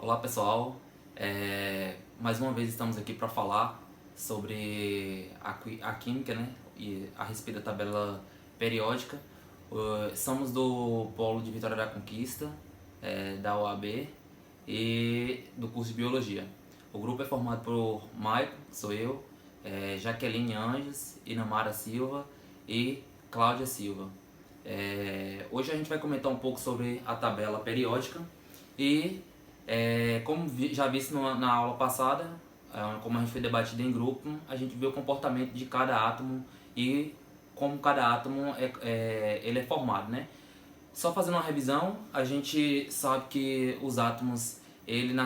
Olá pessoal, mais uma vez estamos aqui para falar sobre a química, né? E a respeito da tabela periódica. Somos do Polo de Vitória da Conquista, da UAB e do curso de Biologia. O grupo é formado por Maicon, que sou eu, Jaqueline Anjos, Inamara Silva e Cláudia Silva. Hoje a gente vai comentar um pouco sobre a tabela periódica e como já visto na aula passada, como a gente foi debatido em grupo, a gente viu o comportamento de cada átomo e como cada átomo ele é formado, né? Só fazendo uma revisão, a gente sabe que os átomos, ele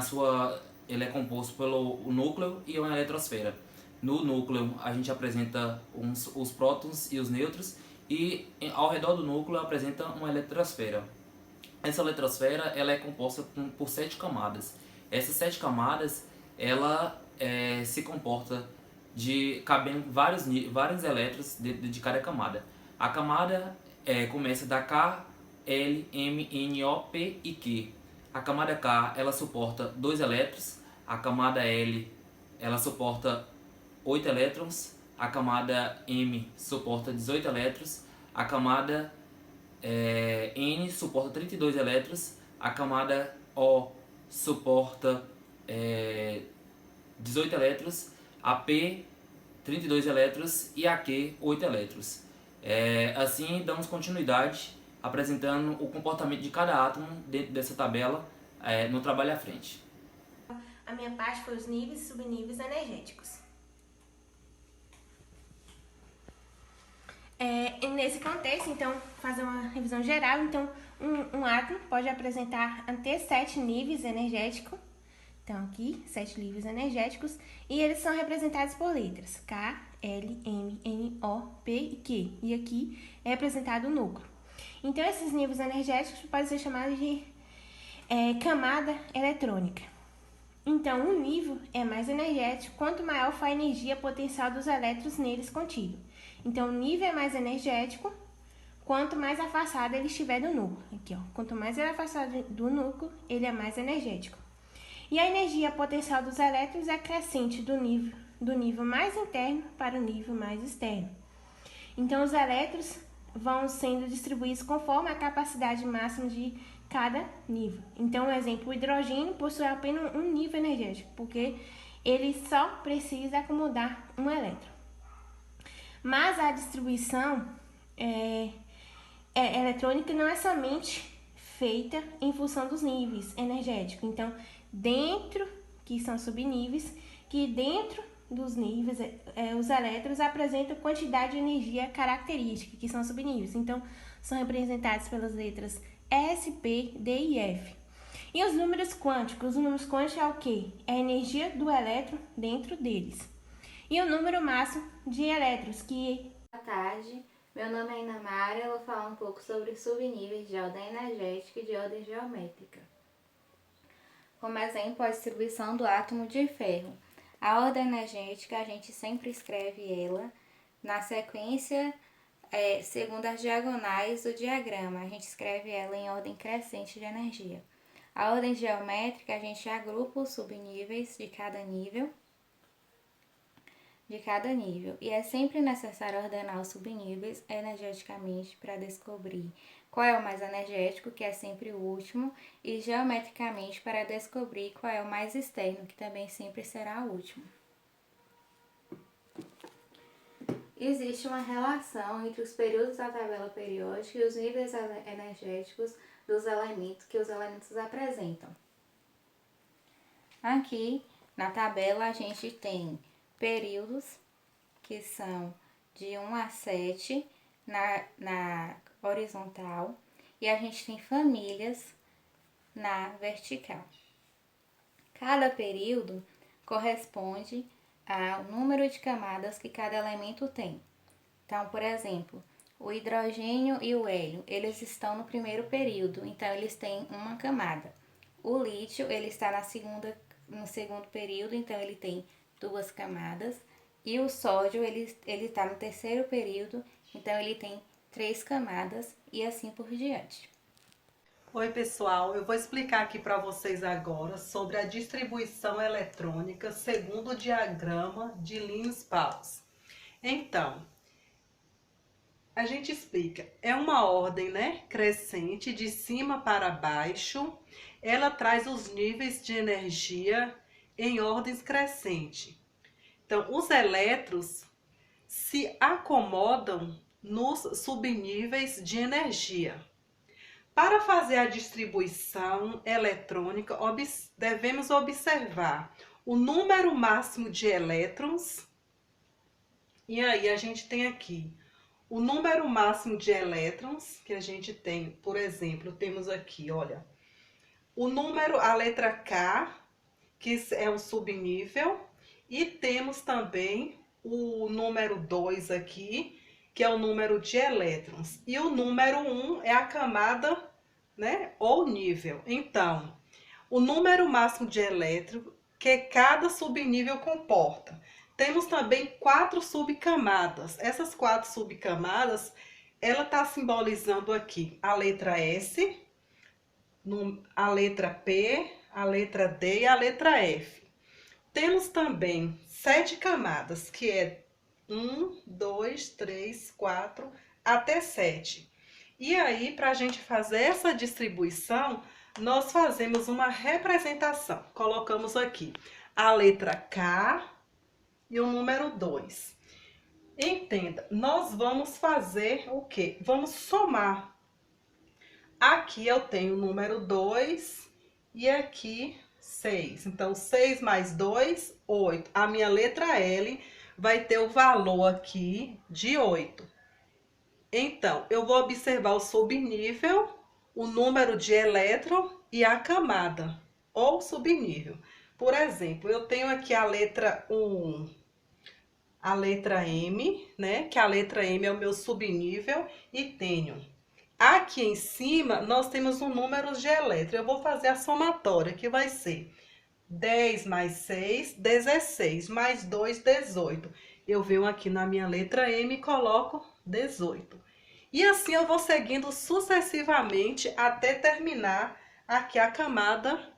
é composto pelo núcleo e uma eletrosfera. No núcleo a gente apresenta os prótons e os nêutrons e ao redor do núcleo apresenta uma eletrosfera. Essa eletrosfera ela é composta por 7 camadas. Essas 7 camadas ela se comporta de cabendo vários elétrons dentro de cada camada. A camada começa da K, L, M, N, O, P e Q. A camada K ela suporta 2 elétrons. A camada L ela suporta 8 elétrons. A camada M suporta 18 elétrons. A camada N suporta 32 elétrons, a camada O suporta 18 elétrons, a P 32 elétrons e a Q 8 elétrons. Assim damos continuidade apresentando o comportamento de cada átomo dentro dessa tabela no trabalho à frente. A minha parte foi os níveis e subníveis energéticos. Nesse contexto, então, fazer uma revisão geral, então, um átomo pode apresentar até 7 níveis energéticos. Então, aqui, 7 níveis energéticos, e eles são representados por letras K, L, M, N, O, P e Q. E aqui é representado o núcleo. Então, esses níveis energéticos podem ser chamados de camada eletrônica. Então, um nível é mais energético quanto maior for a energia potencial dos elétrons neles contido. Então, o nível é mais energético quanto mais afastado ele estiver do núcleo. Aqui, ó, quanto mais ele é afastado do núcleo, ele é mais energético. E a energia potencial dos elétrons é crescente do nível mais interno para o nível mais externo. Então, os elétrons vão sendo distribuídos conforme a capacidade máxima de cada nível. Então, por exemplo, o hidrogênio possui apenas um nível energético, porque ele só precisa acomodar um elétron. Mas a distribuição eletrônica não é somente feita em função dos níveis energéticos. Então, dentro, que são subníveis, que dentro dos níveis, os elétrons apresentam quantidade de energia característica, que são subníveis. Então, são representados pelas letras S, P, D e F. E os números quânticos? Os números quânticos é o quê? É a energia do elétron dentro deles. E o número máximo de elétrons, que... Boa tarde, meu nome é Inamara e eu vou falar um pouco sobre subníveis de ordem energética e de ordem geométrica. Como exemplo, a distribuição do átomo de ferro. A ordem energética, a gente sempre escreve ela na sequência segundo as diagonais do diagrama. A gente escreve ela em ordem crescente de energia. A ordem geométrica, a gente agrupa os subníveis de cada nível. E é sempre necessário ordenar os subníveis energeticamente para descobrir qual é o mais energético, que é sempre o último, e geometricamente para descobrir qual é o mais externo, que também sempre será o último. Existe uma relação entre os períodos da tabela periódica e os níveis energéticos dos elementos que os elementos apresentam. Aqui na tabela a gente tem períodos, que são de 1 a 7 na horizontal, e a gente tem famílias na vertical. Cada período corresponde ao número de camadas que cada elemento tem. Então, por exemplo, o hidrogênio e o hélio, eles estão no primeiro período, então eles têm uma camada. O lítio, ele está no segundo período, então ele tem 2 camadas. E o sódio, ele está no terceiro período, então ele tem 3 camadas e assim por diante. Oi, pessoal, eu vou explicar aqui para vocês agora sobre a distribuição eletrônica segundo o diagrama de Linus-Pauls. Então, a gente explica, é uma ordem, né, crescente de cima para baixo. Ela traz os níveis de energia em ordens crescente. Então, os elétrons se acomodam nos subníveis de energia. Para fazer a distribuição eletrônica, devemos observar o número máximo de elétrons. E aí a gente tem aqui o número máximo de elétrons que a gente tem, por exemplo, temos aqui, olha, o número, a letra K, que é um subnível, e temos também o número 2 aqui, que é o número de elétrons. E o número 1 é a camada, né, ou nível. Então, o número máximo de elétrons que cada subnível comporta. Temos também 4 subcamadas. Essas 4 subcamadas, ela está simbolizando aqui a letra S, a letra P, a letra D e a letra F. Temos também 7 camadas, que é 1, 2, 3, 4, até 7. E aí, para a gente fazer essa distribuição, nós fazemos uma representação. Colocamos aqui a letra K e o número 2. Entenda, nós vamos fazer o quê? Vamos somar. Aqui eu tenho o número 2 e aqui 6. Então, 6 mais 2, 8. A minha letra L vai ter o valor aqui de 8. Então, eu vou observar o subnível, o número de elétron e a camada, ou subnível. Por exemplo, eu tenho aqui a letra 1, a letra M, né? Que a letra M é o meu subnível, e tenho. Aqui em cima, nós temos um número de elétrons. Eu vou fazer a somatória, que vai ser 10 mais 6, 16, mais 2, 18. Eu venho aqui na minha letra M e coloco 18. E assim eu vou seguindo sucessivamente até terminar aqui a camada,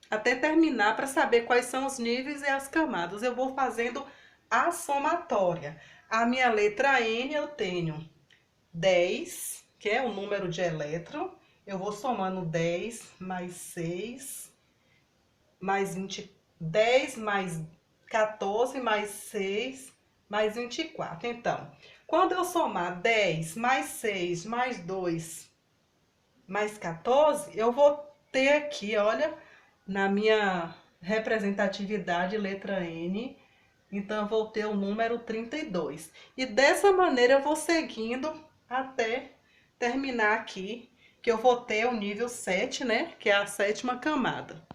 até terminar para saber quais são os níveis e as camadas. Eu vou fazendo a somatória. A minha letra N eu tenho 10, que é o número de elétron. Eu vou somando 10 mais 6, mais 20, 10 mais 14, mais 6, mais 24. Então, quando eu somar 10 mais 6, mais 2, mais 14, eu vou ter aqui, olha, na minha representatividade, letra N, então eu vou ter o número 32. E dessa maneira eu vou seguindo até terminar aqui, que eu vou ter o nível 7, né, que é a 7ª camada.